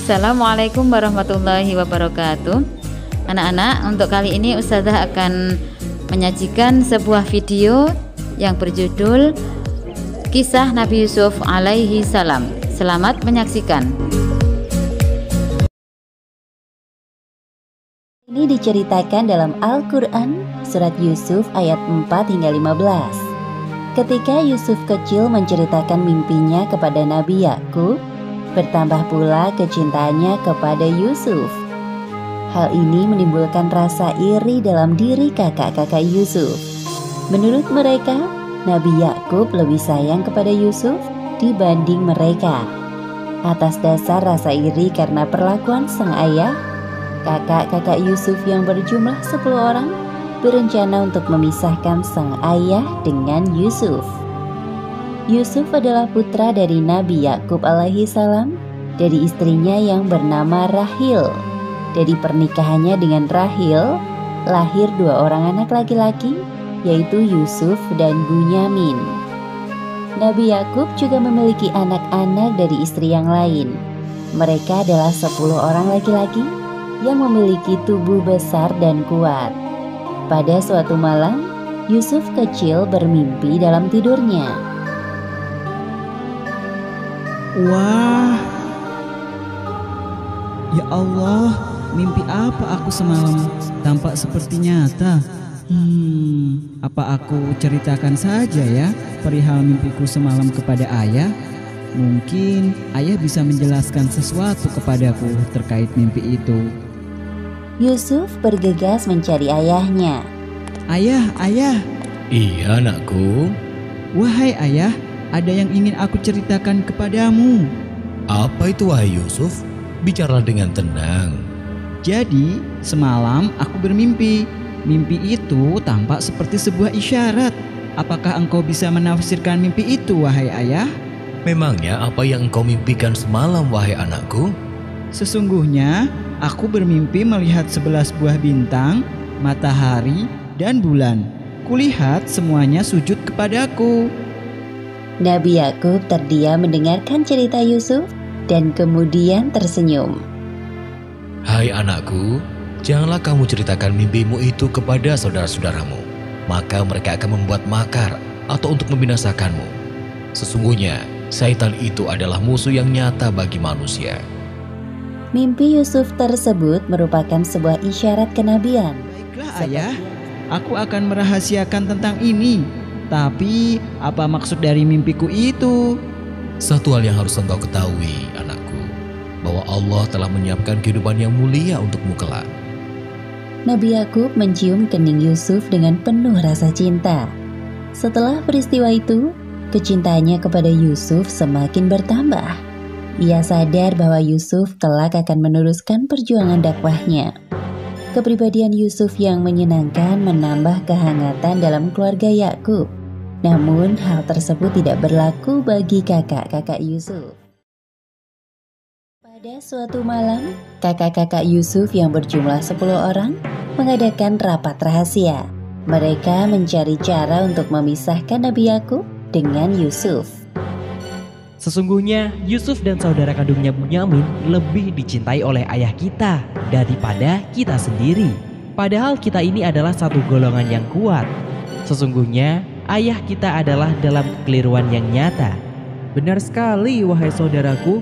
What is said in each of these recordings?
Assalamualaikum warahmatullahi wabarakatuh. Anak-anak, untuk kali ini Ustazah akan menyajikan sebuah video yang berjudul Kisah Nabi Yusuf alaihi salam. Selamat menyaksikan. Ini diceritakan dalam Al-Quran, surat Yusuf ayat 4 hingga 15. Ketika Yusuf kecil menceritakan mimpinya kepada Nabi Yakub, bertambah pula kecintaannya kepada Yusuf. Hal ini menimbulkan rasa iri dalam diri kakak-kakak Yusuf. Menurut mereka, Nabi Yakub lebih sayang kepada Yusuf dibanding mereka. Atas dasar rasa iri karena perlakuan sang ayah, kakak-kakak Yusuf yang berjumlah 10 orang berencana untuk memisahkan sang ayah dengan Yusuf. Yusuf adalah putra dari Nabi Yakub alaihi salam dari istrinya yang bernama Rahil. Dari pernikahannya dengan Rahil, lahir 2 orang anak laki-laki, yaitu Yusuf dan Bunyamin. Nabi Yakub juga memiliki anak-anak dari istri yang lain. Mereka adalah 10 orang laki-laki yang memiliki tubuh besar dan kuat. Pada suatu malam, Yusuf kecil bermimpi dalam tidurnya. Wah, ya Allah, mimpi apa aku semalam? Tampak seperti nyata. Apa aku ceritakan saja ya perihal mimpiku semalam kepada ayah? Mungkin ayah bisa menjelaskan sesuatu kepadaku terkait mimpi itu. Yusuf bergegas mencari ayahnya. Ayah, ayah. Iya anakku. Wahai ayah, ada yang ingin aku ceritakan kepadamu. Apa itu wahai Yusuf? Bicaralah dengan tenang. Jadi, semalam aku bermimpi. Mimpi itu tampak seperti sebuah isyarat. Apakah engkau bisa menafsirkan mimpi itu, wahai ayah? Memangnya apa yang engkau mimpikan semalam wahai anakku? Sesungguhnya, aku bermimpi melihat 11 buah bintang, matahari, dan bulan. Kulihat semuanya sujud kepadaku. Nabi Yakub terdiam mendengarkan cerita Yusuf dan kemudian tersenyum. Hai anakku, janganlah kamu ceritakan mimpimu itu kepada saudara-saudaramu. Maka mereka akan membuat makar atau untuk membinasakanmu. Sesungguhnya, Syaitan itu adalah musuh yang nyata bagi manusia. Mimpi Yusuf tersebut merupakan sebuah isyarat kenabian. Baiklah ayah, aku akan merahasiakan tentang ini. Tapi apa maksud dari mimpiku itu? Satu hal yang harus engkau ketahui anakku, bahwa Allah telah menyiapkan kehidupan yang mulia untukmu kelak. Nabi Yakub mencium kening Yusuf dengan penuh rasa cinta. Setelah peristiwa itu, kecintaannya kepada Yusuf semakin bertambah. Ia sadar bahwa Yusuf kelak akan meneruskan perjuangan dakwahnya. Kepribadian Yusuf yang menyenangkan menambah kehangatan dalam keluarga Yakub. Namun hal tersebut tidak berlaku bagi kakak-kakak Yusuf. Pada suatu malam, kakak-kakak Yusuf yang berjumlah 10 orang mengadakan rapat rahasia. Mereka mencari cara untuk memisahkan Nabi Yakub dengan Yusuf. Sesungguhnya Yusuf dan saudara kandungnya Bunyamin lebih dicintai oleh ayah kita daripada kita sendiri. Padahal kita ini adalah satu golongan yang kuat. Sesungguhnya ayah kita adalah dalam kekeliruan yang nyata. Benar sekali wahai saudaraku.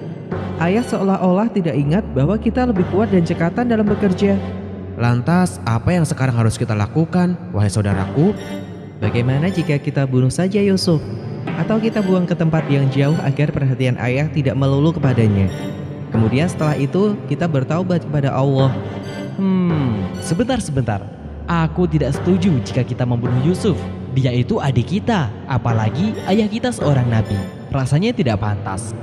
Ayah seolah-olah tidak ingat bahwa kita lebih kuat dan cekatan dalam bekerja. Lantas apa yang sekarang harus kita lakukan wahai saudaraku? Bagaimana jika kita bunuh saja Yusuf? Atau kita buang ke tempat yang jauh agar perhatian ayah tidak melulu kepadanya. Kemudian setelah itu kita bertaubat kepada Allah. Sebentar. Aku tidak setuju jika kita membunuh Yusuf. Dia itu adik kita, apalagi ayah kita seorang nabi. Rasanya tidak pantas.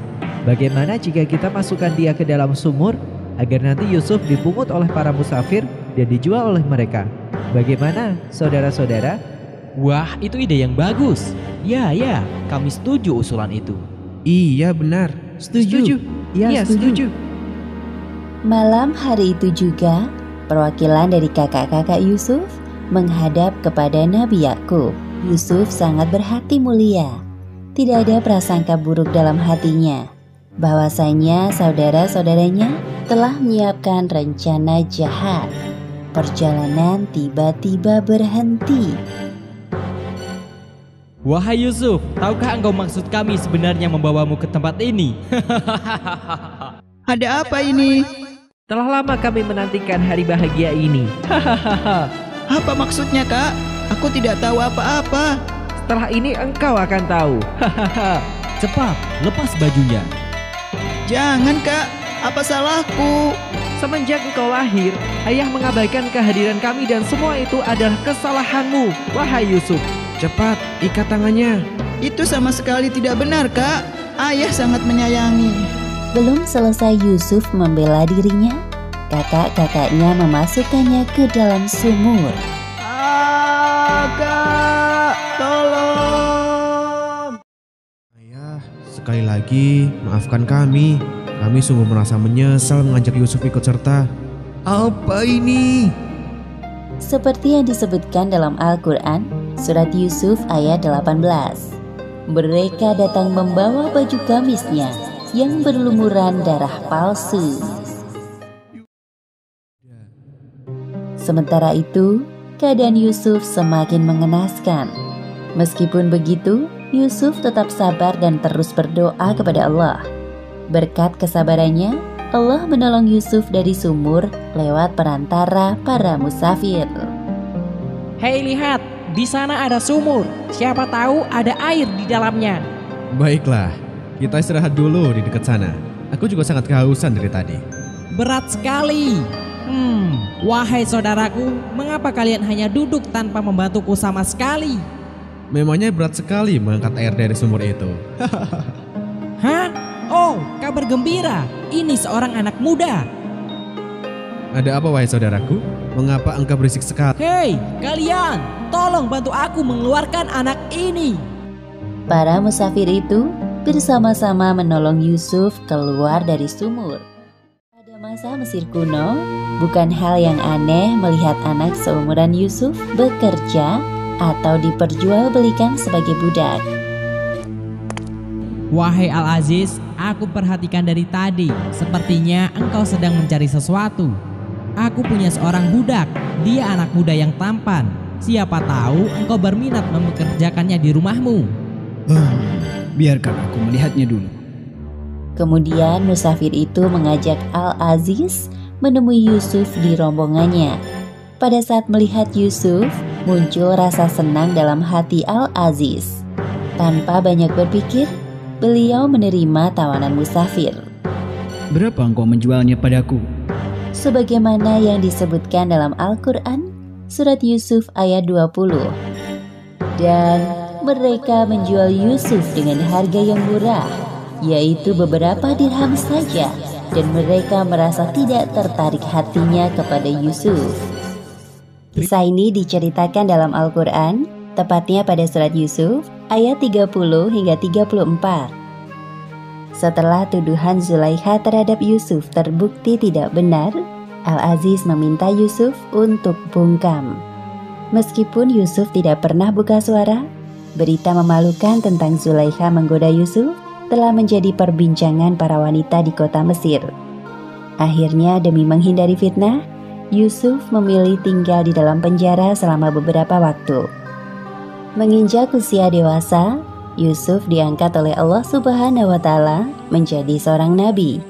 Bagaimana jika kita masukkan dia ke dalam sumur agar nanti Yusuf dipungut oleh para musafir dan dijual oleh mereka? Bagaimana saudara-saudara? Wah, itu ide yang bagus. Ya, kami setuju usulan itu. Iya benar, setuju. Iya, setuju. Malam hari itu juga, perwakilan dari kakak-kakak Yusuf menghadap kepada Nabi Yakub. Yusuf sangat berhati mulia. Tidak ada prasangka buruk dalam hatinya. bahwasanya saudara-saudaranya telah menyiapkan rencana jahat. Perjalanan tiba-tiba berhenti. Wahai Yusuf, tahukah engkau maksud kami sebenarnya membawamu ke tempat ini? Ada apa ini? Telah lama kami menantikan hari bahagia ini. Apa maksudnya, Kak? Aku tidak tahu apa-apa. Setelah ini engkau akan tahu. Cepat, lepas bajunya. Jangan, Kak. Apa salahku? Semenjak engkau lahir, ayah mengabaikan kehadiran kami dan semua itu adalah kesalahanmu, wahai Yusuf. Cepat, ikat tangannya. Itu sama sekali tidak benar, Kak. Ayah sangat menyayangi. Belum selesai Yusuf membela dirinya, kakak-kakaknya memasukkannya ke dalam sumur. Kak, tolong. Ayah, sekali lagi maafkan kami. Kami sungguh merasa menyesal mengajak Yusuf ikut serta. Apa ini? Seperti yang disebutkan dalam Al-Quran, surat Yusuf ayat 18. Mereka datang membawa baju gamisnya yang berlumuran darah palsu. Sementara itu, keadaan Yusuf semakin mengenaskan. Meskipun begitu, Yusuf tetap sabar dan terus berdoa kepada Allah. Berkat kesabarannya, Allah menolong Yusuf dari sumur lewat perantara para musafir. Hei, lihat, di sana ada sumur. Siapa tahu ada air di dalamnya. Baiklah, kita istirahat dulu di dekat sana. Aku juga sangat kehausan dari tadi. Berat sekali. Wahai saudaraku, mengapa kalian hanya duduk tanpa membantuku sama sekali? Memangnya berat sekali mengangkat air dari sumur itu. Hah? Oh, kabar gembira. Ini seorang anak muda. Ada apa, wahai saudaraku? Mengapa engkau berisik sekali? Hei, kalian, tolong bantu aku mengeluarkan anak ini. Para musafir itu bersama-sama menolong Yusuf keluar dari sumur. Pada masa Mesir kuno, bukan hal yang aneh melihat anak seumuran Yusuf bekerja atau diperjualbelikan sebagai budak. Wahai Al-Aziz, aku perhatikan dari tadi. Sepertinya engkau sedang mencari sesuatu. Aku punya seorang budak. Dia anak muda yang tampan. Siapa tahu engkau berminat mempekerjakannya di rumahmu. Biarkan aku melihatnya dulu. Kemudian musafir itu mengajak Al-Aziz menemui Yusuf di rombongannya. Pada saat melihat Yusuf, muncul rasa senang dalam hati Al-Aziz. Tanpa banyak berpikir, beliau menerima tawanan musafir. Berapa engkau menjualnya padaku? Sebagaimana yang disebutkan dalam Al-Quran, surat Yusuf ayat 20. Dan mereka menjual Yusuf dengan harga yang murah, yaitu beberapa dirham saja, dan mereka merasa tidak tertarik hatinya kepada Yusuf. Kisah ini diceritakan dalam Al-Quran, tepatnya pada surat Yusuf ayat 30 hingga 34. Setelah tuduhan Zulaikha terhadap Yusuf terbukti tidak benar, Al-Aziz meminta Yusuf untuk bungkam. Meskipun Yusuf tidak pernah buka suara, berita memalukan tentang Zulaikha menggoda Yusuf telah menjadi perbincangan para wanita di kota Mesir. Akhirnya demi menghindari fitnah, Yusuf memilih tinggal di dalam penjara selama beberapa waktu. Menginjak usia dewasa, Yusuf diangkat oleh Allah Subhanahu wa Ta'ala menjadi seorang nabi.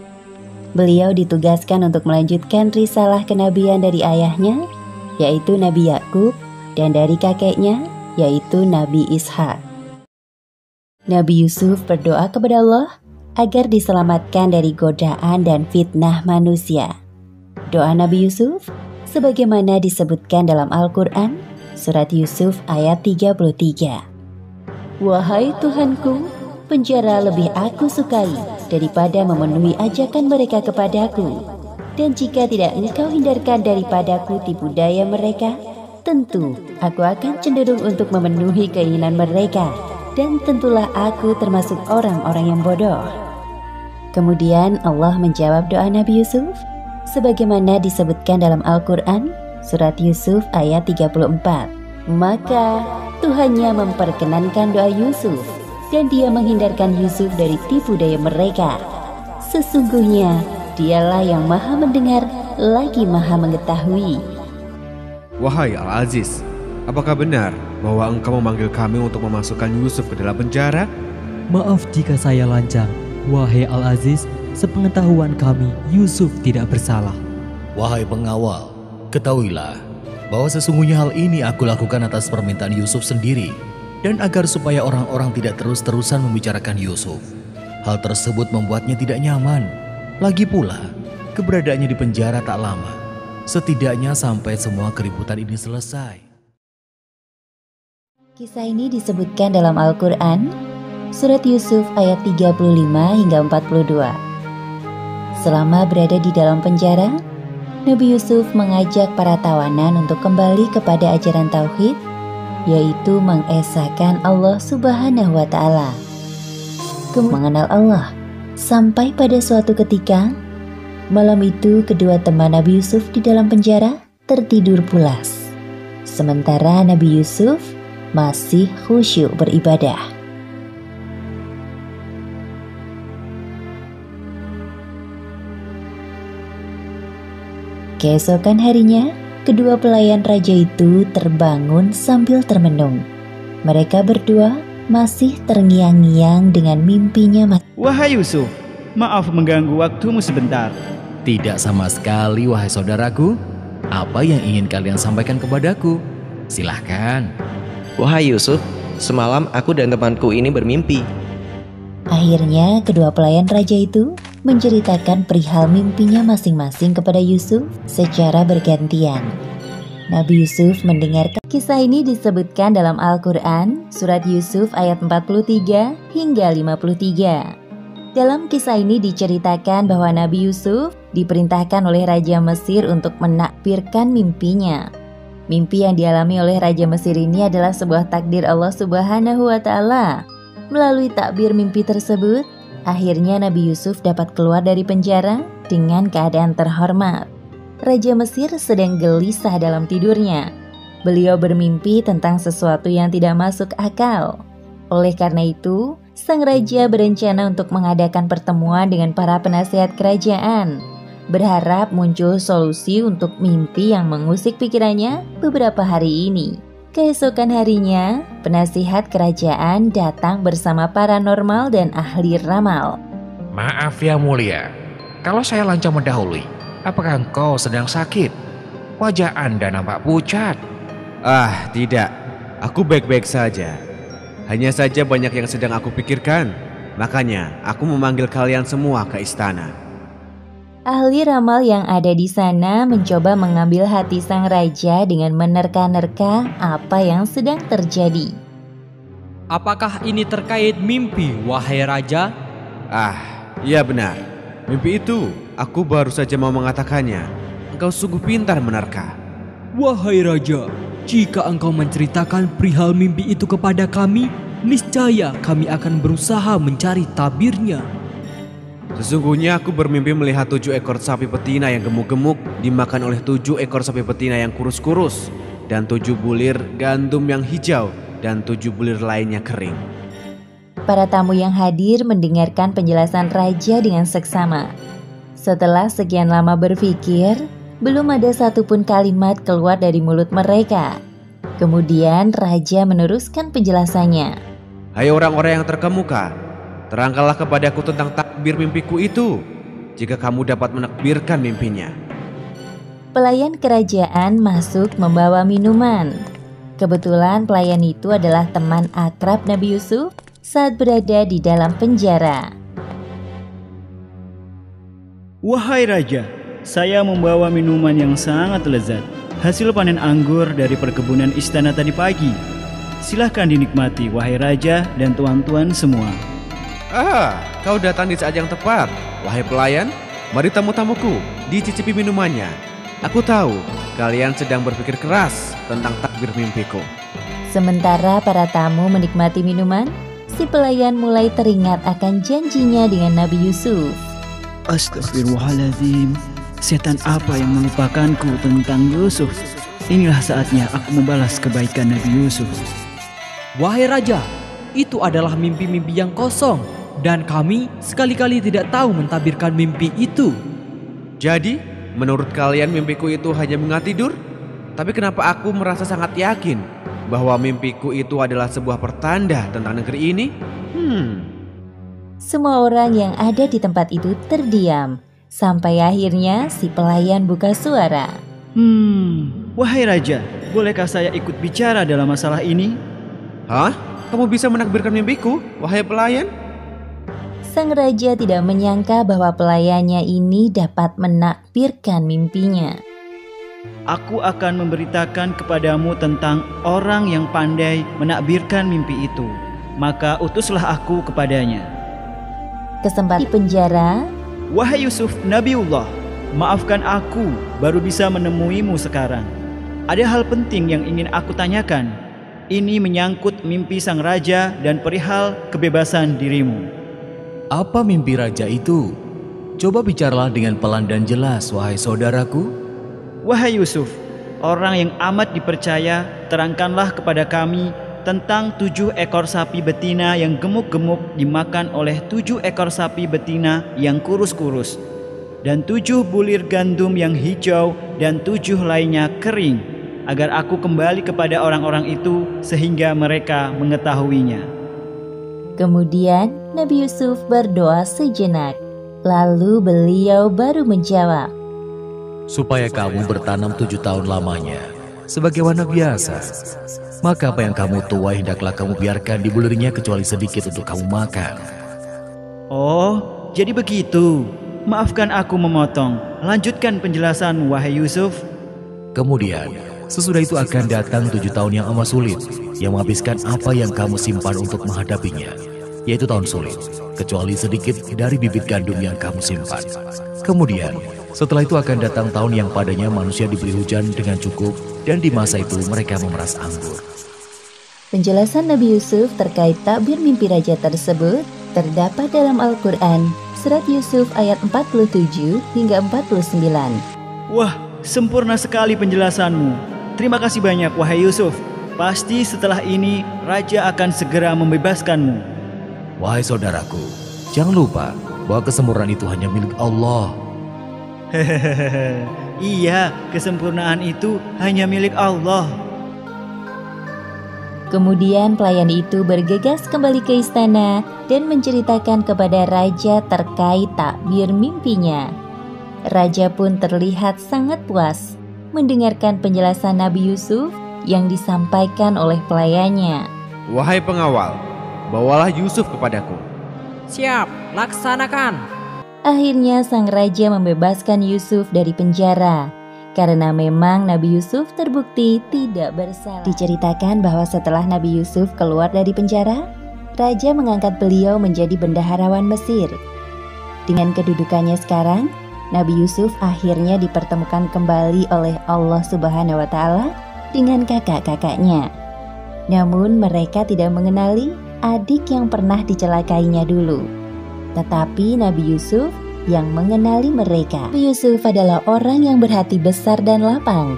Beliau ditugaskan untuk melanjutkan risalah kenabian dari ayahnya, yaitu Nabi Yakub, dan dari kakeknya, yaitu Nabi Ishak. Nabi Yusuf berdoa kepada Allah agar diselamatkan dari godaan dan fitnah manusia. Doa Nabi Yusuf sebagaimana disebutkan dalam Al-Quran, surat Yusuf ayat 33. Wahai Tuhanku, penjara lebih aku sukai daripada memenuhi ajakan mereka kepadaku. Dan jika tidak engkau hindarkan daripadaku tipu daya mereka, tentu aku akan cenderung untuk memenuhi keinginan mereka. Dan tentulah aku termasuk orang-orang yang bodoh. Kemudian Allah menjawab doa Nabi Yusuf sebagaimana disebutkan dalam Al-Quran, surat Yusuf ayat 34. Maka Tuhannya memperkenankan doa Yusuf, dan dia menghindarkan Yusuf dari tipu daya mereka. Sesungguhnya Dialah yang Maha mendengar lagi Maha mengetahui. Wahai Al-Aziz, apakah benar bahwa engkau memanggil kami untuk memasukkan Yusuf ke dalam penjara? Maaf jika saya lancang. Wahai Al-Aziz, sepengetahuan kami, Yusuf tidak bersalah. Wahai pengawal, ketahuilah bahwa sesungguhnya hal ini aku lakukan atas permintaan Yusuf sendiri dan agar supaya orang-orang tidak terus-terusan membicarakan Yusuf. Hal tersebut membuatnya tidak nyaman. Lagi pula, keberadaannya di penjara tak lama, setidaknya sampai semua keributan ini selesai. Kisah ini disebutkan dalam Al-Quran, Surat Yusuf ayat 35 hingga 42. Selama berada di dalam penjara, Nabi Yusuf mengajak para tawanan untuk kembali kepada ajaran Tauhid, yaitu mengesahkan Allah Subhanahu wa Ta'ala, mengenal Allah. Sampai pada suatu ketika, malam itu kedua teman Nabi Yusuf di dalam penjara tertidur pulas. Sementara Nabi Yusuf masih khusyuk beribadah. Keesokan harinya, kedua pelayan raja itu terbangun sambil termenung. Mereka berdua masih terngiang-ngiang dengan mimpinya. Wahai Yusuf, maaf mengganggu waktumu sebentar. Tidak sama sekali, wahai saudaraku. Apa yang ingin kalian sampaikan kepadaku? Silahkan. Wahai Yusuf, semalam aku dan temanku ini bermimpi. Akhirnya kedua pelayan raja itu menceritakan perihal mimpinya masing-masing kepada Yusuf secara bergantian. Nabi Yusuf mendengarkan. Kisah ini disebutkan dalam Al-Quran, Surat Yusuf ayat 43 hingga 53. Dalam kisah ini diceritakan bahwa Nabi Yusuf diperintahkan oleh Raja Mesir untuk menakbirkan mimpinya. Mimpi yang dialami oleh Raja Mesir ini adalah sebuah takdir Allah Subhanahu wa Ta'ala. Melalui takbir mimpi tersebut, akhirnya Nabi Yusuf dapat keluar dari penjara dengan keadaan terhormat. Raja Mesir sedang gelisah dalam tidurnya. Beliau bermimpi tentang sesuatu yang tidak masuk akal. Oleh karena itu, sang raja berencana untuk mengadakan pertemuan dengan para penasihat kerajaan, berharap muncul solusi untuk mimpi yang mengusik pikirannya beberapa hari ini. Keesokan harinya, penasihat kerajaan datang bersama paranormal dan ahli ramal. Maaf yang mulia, kalau saya lancang mendahului, apakah engkau sedang sakit? Wajah Anda nampak pucat. Ah, tidak. Aku baik-baik saja. Hanya saja banyak yang sedang aku pikirkan. Makanya aku memanggil kalian semua ke istana. Ahli ramal yang ada di sana mencoba mengambil hati sang raja dengan menerka-nerka apa yang sedang terjadi. Apakah ini terkait mimpi, wahai raja? Ah, iya benar. Mimpi itu, aku baru saja mau mengatakannya. Engkau sungguh pintar menerka. Wahai raja, jika engkau menceritakan perihal mimpi itu kepada kami, niscaya kami akan berusaha mencari tabirnya. Sesungguhnya aku bermimpi melihat 7 ekor sapi betina yang gemuk-gemuk dimakan oleh 7 ekor sapi betina yang kurus-kurus, dan 7 bulir gandum yang hijau, dan 7 bulir lainnya kering. Para tamu yang hadir mendengarkan penjelasan raja dengan seksama. Setelah sekian lama berpikir, belum ada satupun kalimat keluar dari mulut mereka. Kemudian raja meneruskan penjelasannya. Hai orang-orang yang terkemuka, terangkanlah kepadaku tentang takbir mimpiku itu, jika kamu dapat menakbirkan mimpinya. Pelayan kerajaan masuk membawa minuman. Kebetulan pelayan itu adalah teman akrab Nabi Yusuf saat berada di dalam penjara. Wahai Raja, saya membawa minuman yang sangat lezat, hasil panen anggur dari perkebunan istana tadi pagi. Silahkan dinikmati, wahai Raja dan tuan-tuan semua. Ah, kau datang di saat yang tepat. Wahai pelayan, mari tamu-tamuku, dicicipi minumannya. Aku tahu kalian sedang berpikir keras tentang takbir mimpiku. Sementara para tamu menikmati minuman, si pelayan mulai teringat akan janjinya dengan Nabi Yusuf. Astagfirullahaladzim, setan apa yang melupakanku tentang Yusuf? Inilah saatnya aku membalas kebaikan Nabi Yusuf. Wahai raja, itu adalah mimpi-mimpi yang kosong. dan kami sekali-kali tidak tahu mentabirkan mimpi itu. Jadi, menurut kalian mimpiku itu hanya mengat tidur? Tapi kenapa aku merasa sangat yakin bahwa mimpiku itu adalah sebuah pertanda tentang negeri ini? Semua orang yang ada di tempat itu terdiam. Sampai akhirnya si pelayan buka suara. Wahai Raja, bolehkah saya ikut bicara dalam masalah ini? Hah? Kamu bisa menakbirkan mimpiku, wahai pelayan? Sang raja tidak menyangka bahwa pelayannya ini dapat menakbirkan mimpinya. Aku akan memberitakan kepadamu tentang orang yang pandai menakbirkan mimpi itu. Maka utuslah aku kepadanya. Kesempatan di penjara. Wahai Yusuf Nabiullah, maafkan aku baru bisa menemuimu sekarang. Ada hal penting yang ingin aku tanyakan. Ini menyangkut mimpi sang raja dan perihal kebebasan dirimu. Apa mimpi raja itu? Coba bicaralah dengan pelan dan jelas, wahai saudaraku. Wahai Yusuf, orang yang amat dipercaya, terangkanlah kepada kami tentang 7 ekor sapi betina yang gemuk-gemuk dimakan oleh 7 ekor sapi betina yang kurus-kurus, dan 7 bulir gandum yang hijau dan 7 lainnya kering, agar aku kembali kepada orang-orang itu sehingga mereka mengetahuinya. Kemudian Nabi Yusuf berdoa sejenak. Lalu beliau baru menjawab, Supaya kamu bertanam 7 tahun lamanya, sebagaimana biasa. Maka apa yang kamu tuai hendaklah kamu biarkan di bulirnya kecuali sedikit untuk kamu makan. Oh, jadi begitu. Maafkan aku memotong. Lanjutkan penjelasan, wahai Yusuf. Kemudian, sesudah itu akan datang 7 tahun yang amat sulit, yang menghabiskan apa yang kamu simpan untuk menghadapinya, yaitu tahun sulit, kecuali sedikit dari bibit gandum yang kamu simpan. Kemudian, setelah itu akan datang tahun yang padanya manusia diberi hujan dengan cukup, dan di masa itu mereka memeras anggur. Penjelasan Nabi Yusuf terkait takbir mimpi raja tersebut terdapat dalam Al-Quran, Surat Yusuf ayat 47 hingga 49. Wah, sempurna sekali penjelasanmu. Terima kasih banyak, wahai Yusuf. Pasti setelah ini raja akan segera membebaskanmu. Wahai saudaraku, jangan lupa bahwa kesempurnaan itu hanya milik Allah. Hehehe, iya, kesempurnaan itu hanya milik Allah. Kemudian pelayan itu bergegas kembali ke istana dan menceritakan kepada raja terkait takbir mimpinya. Raja pun terlihat sangat puas mendengarkan penjelasan Nabi Yusuf yang disampaikan oleh pelayannya. Wahai pengawal, bawalah Yusuf kepadaku. Siap, laksanakan. Akhirnya sang raja membebaskan Yusuf dari penjara karena memang Nabi Yusuf terbukti tidak bersalah. Diceritakan bahwa setelah Nabi Yusuf keluar dari penjara, raja mengangkat beliau menjadi bendaharawan Mesir. Dengan kedudukannya sekarang, Nabi Yusuf akhirnya dipertemukan kembali oleh Allah Subhanahu wa Ta'ala dengan kakak-kakaknya. Namun mereka tidak mengenali adik yang pernah dicelakainya dulu. Tetapi Nabi Yusuf yang mengenali mereka. Nabi Yusuf adalah orang yang berhati besar dan lapang.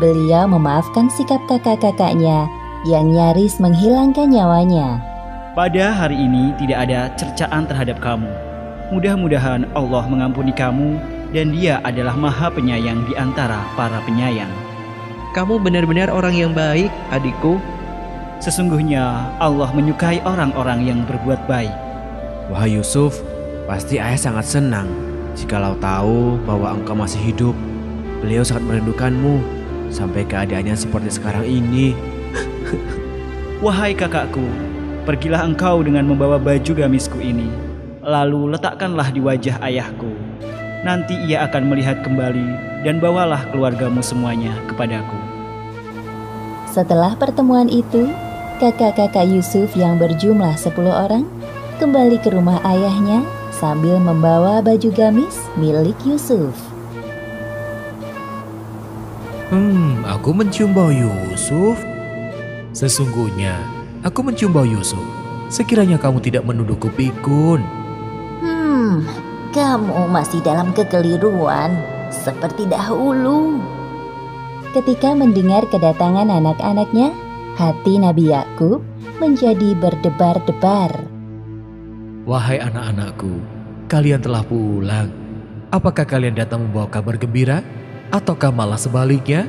Beliau memaafkan sikap kakak-kakaknya yang nyaris menghilangkan nyawanya. Pada hari ini tidak ada cercaan terhadap kamu. Mudah-mudahan Allah mengampuni kamu dan Dia adalah Maha Penyayang di antara para penyayang. Kamu benar-benar orang yang baik, adikku. Sesungguhnya Allah menyukai orang-orang yang berbuat baik. Wahai Yusuf, pasti ayah sangat senang jikalau tahu bahwa engkau masih hidup. Beliau sangat merindukanmu sampai keadaannya seperti sekarang ini. Wahai kakakku, pergilah engkau dengan membawa baju gamisku ini. Lalu letakkanlah di wajah ayahku. Nanti ia akan melihat kembali dan bawalah keluargamu semuanya kepadaku. Setelah pertemuan itu, kakak-kakak Yusuf yang berjumlah 10 orang kembali ke rumah ayahnya sambil membawa baju gamis milik Yusuf. Aku mencium bau Yusuf. Sesungguhnya, aku mencium bau Yusuf. Sekiranya kamu tidak menuduhku pikun. Kamu masih dalam kekeliruan seperti dahulu. Ketika mendengar kedatangan anak-anaknya, hati Nabi Yakub menjadi berdebar-debar. Wahai anak-anakku, kalian telah pulang. Apakah kalian datang membawa kabar gembira? Ataukah malah sebaliknya?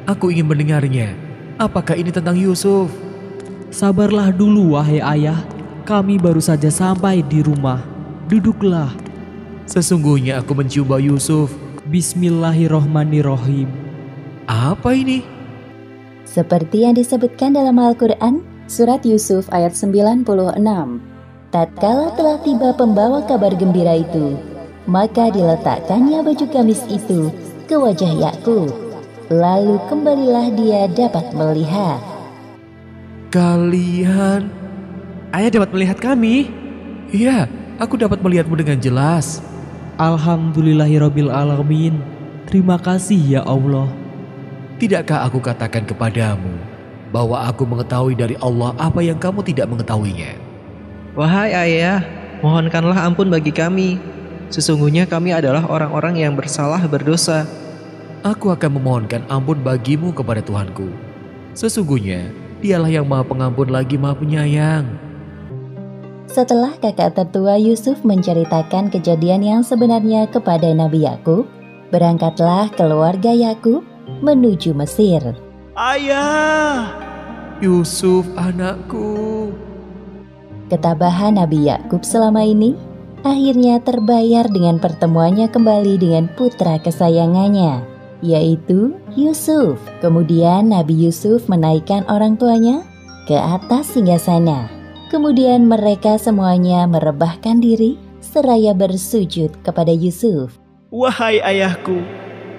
Aku ingin mendengarnya. Apakah ini tentang Yusuf? Sabarlah dulu wahai ayah, kami baru saja sampai di rumah. Duduklah. Sesungguhnya aku mencium bau Yusuf. Bismillahirrohmanirrohim. Apa ini? Seperti yang disebutkan dalam Al-Quran, surat Yusuf ayat 96. Tatkala telah tiba pembawa kabar gembira itu, maka diletakkannya baju gamis itu ke wajah Yakub. Lalu kembalilah dia dapat melihat. Kalian? Ayah dapat melihat kami? Iya, aku dapat melihatmu dengan jelas. Alhamdulillahirrabbilalamin. Terima kasih ya Allah. Tidakkah aku katakan kepadamu bahwa aku mengetahui dari Allah apa yang kamu tidak mengetahuinya? Wahai ayah, mohonkanlah ampun bagi kami. Sesungguhnya kami adalah orang-orang yang bersalah berdosa. Aku akan memohonkan ampun bagimu kepada Tuhanku. Sesungguhnya Dialah yang Maha Pengampun lagi Maha Penyayang. Setelah kakak tertua Yusuf menceritakan kejadian yang sebenarnya kepada Nabi Yakub, berangkatlah keluarga Yakub menuju Mesir. Ayah! Yusuf anakku. Ketabahan Nabi Yakub selama ini akhirnya terbayar dengan pertemuannya kembali dengan putra kesayangannya, yaitu Yusuf. Kemudian Nabi Yusuf menaikkan orang tuanya ke atas singgasana. Kemudian mereka semuanya merebahkan diri seraya bersujud kepada Yusuf. Wahai ayahku,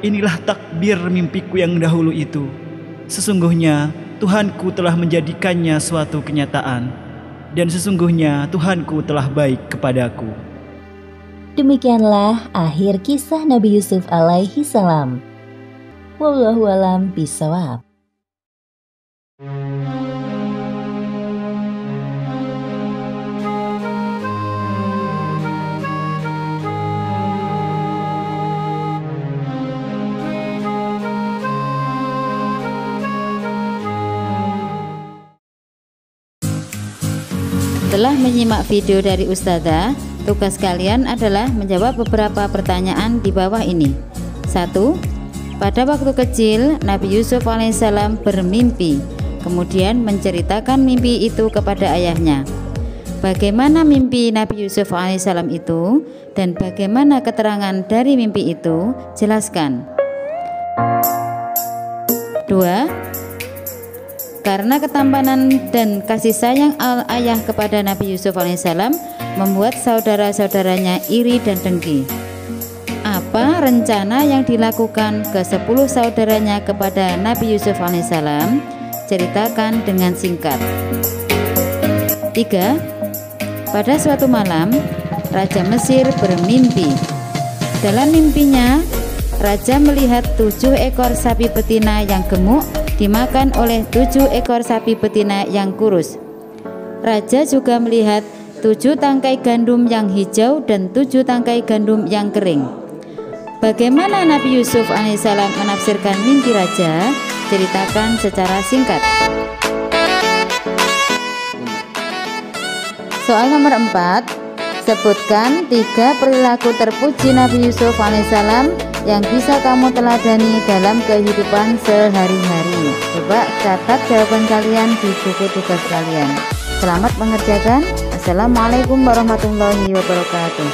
inilah takbir mimpiku yang dahulu itu. Sesungguhnya Tuhanku telah menjadikannya suatu kenyataan, dan sesungguhnya Tuhanku telah baik kepadaku. Demikianlah akhir kisah Nabi Yusuf alaihi salam. Wallahu a'lam bishawab. Setelah menyimak video dari Ustazah, tugas kalian adalah menjawab beberapa pertanyaan di bawah ini. 1. Pada waktu kecil, Nabi Yusuf alaihissalam bermimpi, kemudian menceritakan mimpi itu kepada ayahnya. Bagaimana mimpi Nabi Yusuf alaihissalam itu dan bagaimana keterangan dari mimpi itu? Jelaskan. 2. Karena ketampanan dan kasih sayang ayah kepada Nabi Yusuf alaihissalam membuat saudara-saudaranya iri dan dengki. Apa rencana yang dilakukan ke 10 saudaranya kepada Nabi Yusuf alaihissalam? Ceritakan dengan singkat. 3. Pada suatu malam, Raja Mesir bermimpi. Dalam mimpinya, Raja melihat 7 ekor sapi betina yang gemuk dimakan oleh 7 ekor sapi betina yang kurus. Raja juga melihat 7 tangkai gandum yang hijau dan 7 tangkai gandum yang kering. Bagaimana Nabi Yusuf alaihissalam menafsirkan mimpi Raja? Ceritakan secara singkat. Soal nomor 4. Sebutkan 3 perilaku terpuji Nabi Yusuf alaihissalam yang bisa kamu teladani dalam kehidupan sehari-hari. Coba catat jawaban kalian di buku tugas kalian. Selamat mengerjakan. Assalamualaikum warahmatullahi wabarakatuh.